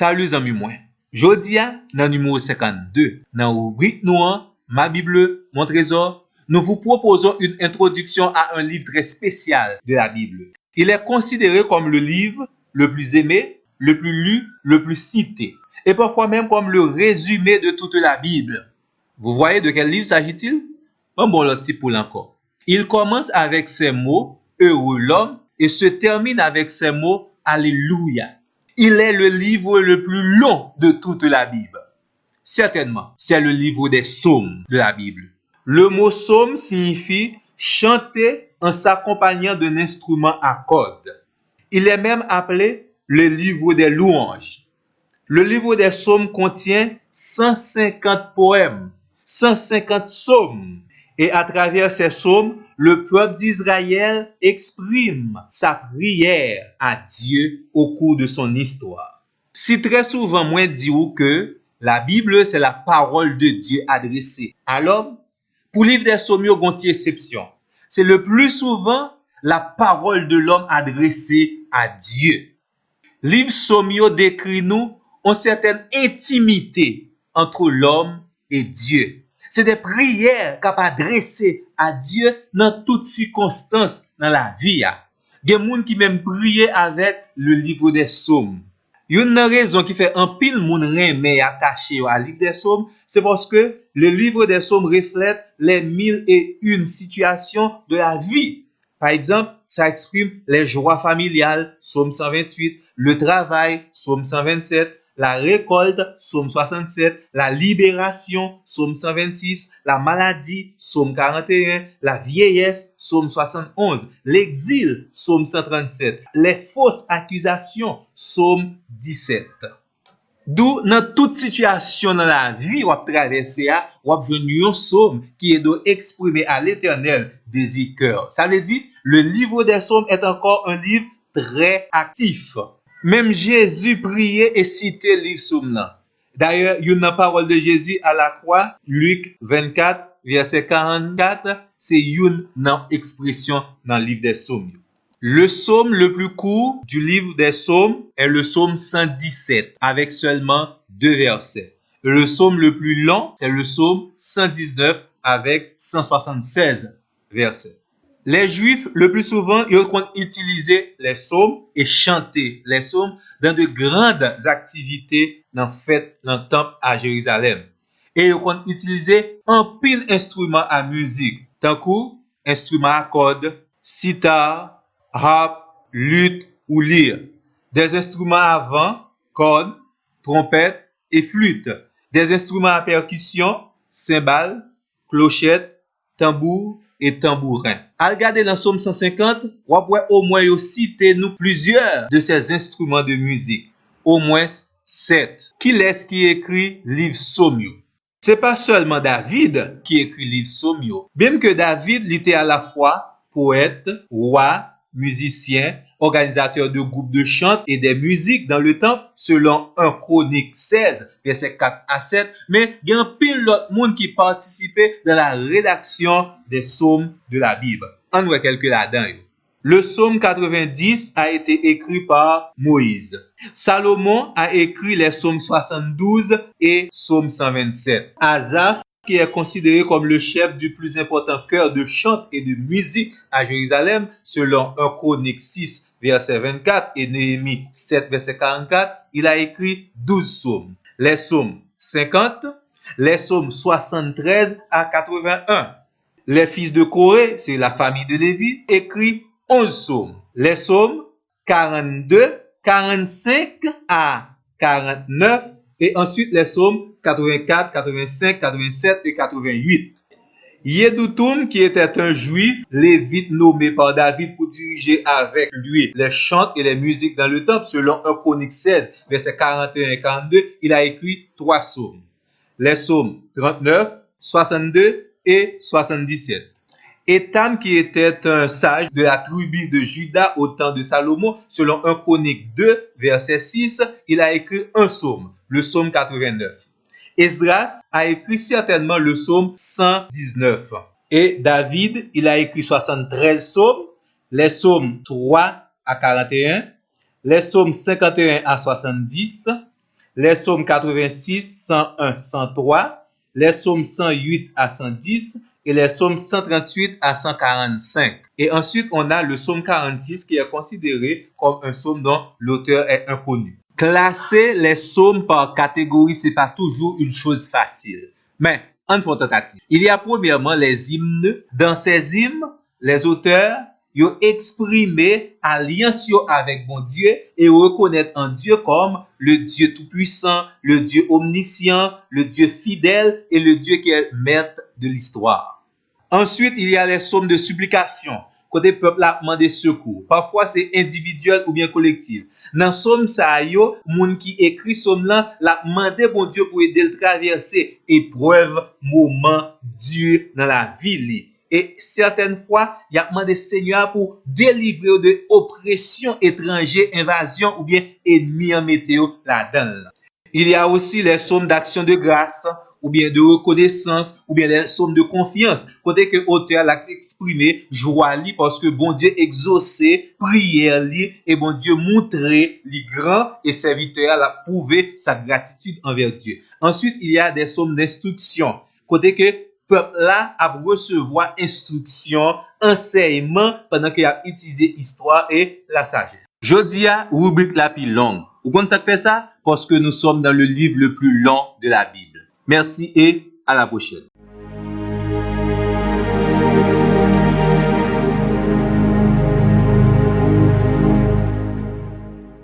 Salut amis moi. Jodia dans numéro 52, dans rubrique noire, ma Bible, mon trésor, nous vous proposons une introduction à un livre très spécial de la Bible. Il est considéré comme le livre le plus aimé, le plus lu, le plus cité, et parfois même comme le résumé de toute la Bible. Vous voyez de quel livre s'agit-il? Bon, l'autre type pour encore. Il commence avec ces mots, heureux l'homme, et se termine avec ces mots, alléluia. Il est le livre le plus long de toute la Bible. Certainement, c'est le livre des psaumes de la Bible. Le mot psaume signifie chanter en s'accompagnant d'un instrument à cordes. Il est même appelé le livre des louanges. Le livre des psaumes contient 150 poèmes, 150 psaumes. Et à travers ces psaumes, le peuple d'Israël exprime sa prière à Dieu au cours de son histoire. Si très souvent, moi dis que la Bible, c'est la parole de Dieu adressée à l'homme, pour le livre des psaumes, il y a une exception. C'est le plus souvent la parole de l'homme adressée à Dieu. Le livre psaume décrit nous une certaine intimité entre l'homme et Dieu. C'est des prières qu'on peut adresser à Dieu dans toutes circonstances dans la vie. Il y a des gens qui même prient avec le livre des psaumes. Une raison qui fait un pile moun remet attaché à livre des psaumes, c'est parce que le livre des psaumes reflète les 1001 situations de la vie. Par exemple, ça exprime les joies familiales, psaume 128, le travail, psaume 127, la récolte, psaume 67, la libération, psaume 126, la maladie, psaume 41, la vieillesse, psaume 71, l'exil, psaume 137, les fausses accusations, psaume 17. D'où, dans toute situation dans la vie, on traverser, on a un psaume qui est de exprimer à l'Éternel désir cœur. Ça veut dire, le livre des psaumes est encore un livre très actif. Même Jésus priait et citait le livre psaume là. D'ailleurs, il y a une parole de Jésus à la croix, Luc 24, verset 44, c'est une expression dans le livre des psaumes. Le psaume le plus court du livre des psaumes est le psaume 117, avec seulement 2 versets. Le psaume le plus long, c'est le psaume 119, avec 176 versets. Les Juifs, le plus souvent, ils ont utilisé les psaumes et chanté les psaumes dans de grandes activités dans fête dans le temple à Jérusalem. Et ils ont utilisé un pile d'instruments à musique, tant que instruments à cordes, sitar, harpe, lutte ou lyre. Des instruments à vent, cordes, trompettes et flûtes. Des instruments à percussion, cymbales, clochettes, tambours et tambourin. À regarder dans Psaume 150, on peut au moins citer nous plusieurs de ces instruments de musique. Au moins 7. Qui est-ce qui écrit livre psaume? C'est pas seulement David qui écrit livre psaume. Même que David était à la fois poète, roi, musicien, organisateur de groupes de chant et des musiques dans le temple, selon 1 Chronique 16, verset 4 à 7. Mais il y a un pile d'autres monde qui participait dans la rédaction des psaumes de la Bible. On voit quelques là-dedans. Le psaume 90 a été écrit par Moïse. Salomon a écrit les psaumes 72 et psaume 127. Asaph, qui est considéré comme le chef du plus important chœur de chant et de musique à Jérusalem, selon 1 Chronique 6, verset 24 et Néhémie 7, verset 44, il a écrit 12 psaumes. Les psaumes 50, les psaumes 73 à 81. Les fils de Corée, c'est la famille de Lévi, écrit 11 psaumes. Les psaumes 42, 45 à 49 et ensuite les psaumes 84, 85, 87 et 88. Yédoutoun, qui était un juif lévite nommé par David pour diriger avec lui les chants et les musiques dans le temple, selon 1 Chronique 16, versets 41 et 42, il a écrit 3 psaumes. Les psaumes 39, 62 et 77. Étam, qui était un sage de la tribu de Juda au temps de Salomon, selon 1 Chronique 2, verset 6, il a écrit un psaume, le psaume 89. Esdras a écrit certainement le psaume 119. Et David, il a écrit 73 psaumes, les psaumes 3 à 41, les psaumes 51 à 70, les psaumes 86, 101, 103, les psaumes 108 à 110 et les psaumes 138 à 145. Et ensuite, on a le psaume 46 qui est considéré comme un psaume dont l'auteur est inconnu. Classer les psaumes par catégorie, c'est pas toujours une chose facile. Mais, en tentative. Il y a premièrement les hymnes. Dans ces hymnes, les auteurs ont exprimé alliance avec bon Dieu et reconnaître en Dieu comme le Dieu tout-puissant, le Dieu omniscient, le Dieu fidèle et le Dieu qui est maître de l'histoire. Ensuite, il y a les psaumes de supplication. Côté peuple a demandé secours. Parfois, c'est individuel ou bien collectif. Dans psaume ça yo, moun qui écrit psaume là, l'a demandé bon Dieu pour aider le traverser épreuve, moment dur dans la vie. Et certaines fois, il a demandé Seigneur pour délivrer de oppression étrangère, invasion ou bien ennemi en météo là-dedans. Il y a aussi les psaumes d'action de grâce, ou bien de reconnaissance, ou bien les psaumes de confiance. Côté que l'auteur l'a exprimé joie li parce que bon Dieu exaucé prière li et bon Dieu montré li grand et serviteur l'a prouvé sa gratitude envers Dieu. Ensuite, il y a des psaumes d'instruction. Côté que peuple là a recevoir instruction, enseignement pendant qu'il a utilisé histoire et la sagesse. Jodi a rubrique la plus longue. Vous comprenez ça fait ça? Parce que nous sommes dans le livre le plus long de la Bible. Merci et à la prochaine.